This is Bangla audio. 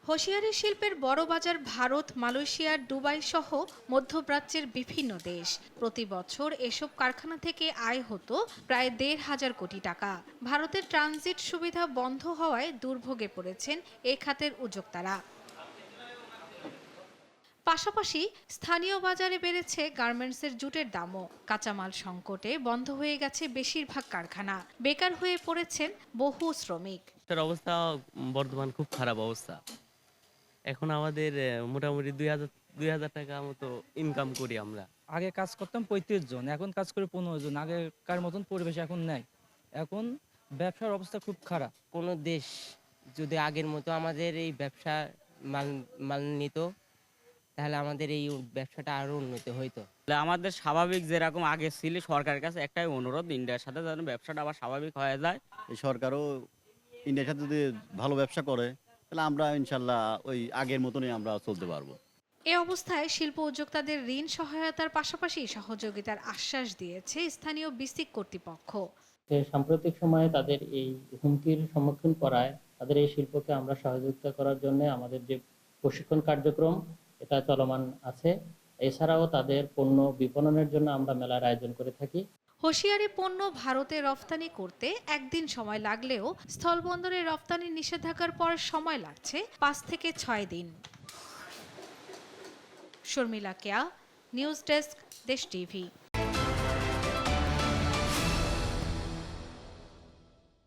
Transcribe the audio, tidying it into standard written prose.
হোশিয়ারি শিল্পের বড় বাজার ভারত, মালয়েশিয়া, দুবাই সহ মধ্যপ্রাচ্যের বিভিন্ন দেশ। প্রতি বছর এসব কারখানা থেকে আয় হতো প্রায় ১,৫০০ কোটি টাকা। ভারতের ট্রানজিট সুবিধা বন্ধ হওয়ায় দুর্ভোগে পড়েছেন এ খাতের উদ্যোক্তারা। পাশাপাশি স্থানীয় বাজারে বেড়েছে গার্মেন্টসের জুটের দামও। কাঁচামাল সংকটে বন্ধ হয়ে গেছে বেশিরভাগ কারখানা, বেকার হয়ে পড়েছেন বহু শ্রমিক। অবস্থা বর্তমান খুব খারাপ অবস্থা। এখন আমাদের মোটামুটি ২,০০০ টাকা মতো ইনকাম করি আমরা। আগে কাজ করতাম ৩৫ জন, এখন কাজ করি ১৫ জন। আগেকার মতন পরিবেশ এখন নাই। এখন ব্যবসার অবস্থা খুব খারাপ। কোনো দেশ যদি আগের মতো আমাদের এই ব্যবসা মাল মাল নিত, তাহলে আমাদের এই ব্যবসাটা আরো উন্নতি হইতো। আমাদের স্বাভাবিক যেরকম আগে ছিল, সরকারের কাছে একটাই অনুরোধ, ইন্ডিয়ার সাথে যেন ব্যবসাটা আবার স্বাভাবিক হয়ে যায়। এই সরকারও ইন্ডিয়ার সাথে যদি ভালো ব্যবসা করে, তাহলে আমরা ইনশাল্লাহ ওই আগের মতনই আমরা চলতে পারবো। এ অবস্থায় শিল্প উদ্যোক্তাদের ঋণ সহায়তার পাশাপাশি সহযোগিতার আশ্বাস দিয়েছে স্থানীয় বিসিক কর্তৃপক্ষ। সাম্প্রতিক সময়ে তাদের এই হুমকির সম্মুখীন করায় তাদের এই শিল্পকে আমরা সহযোগিতা করার জন্য আমাদের যে প্রশিক্ষণ কার্যক্রম এটা চলমান আছে। এছাড়াও তাদের পণ্য বিপণনের জন্য আমরা মেলার আয়োজন করে থাকি। হোশিয়ারি পণ্য ভারতে রফতানি করতে একদিন সময় লাগলেও স্থলবন্দরে রফতানি নিষেধাজ্ঞার পর সময় লাগছে ৫ থেকে ৬ দিন। শর্মিলা কেয়া, নিউজ ডেস্ক, দেশ টিভি।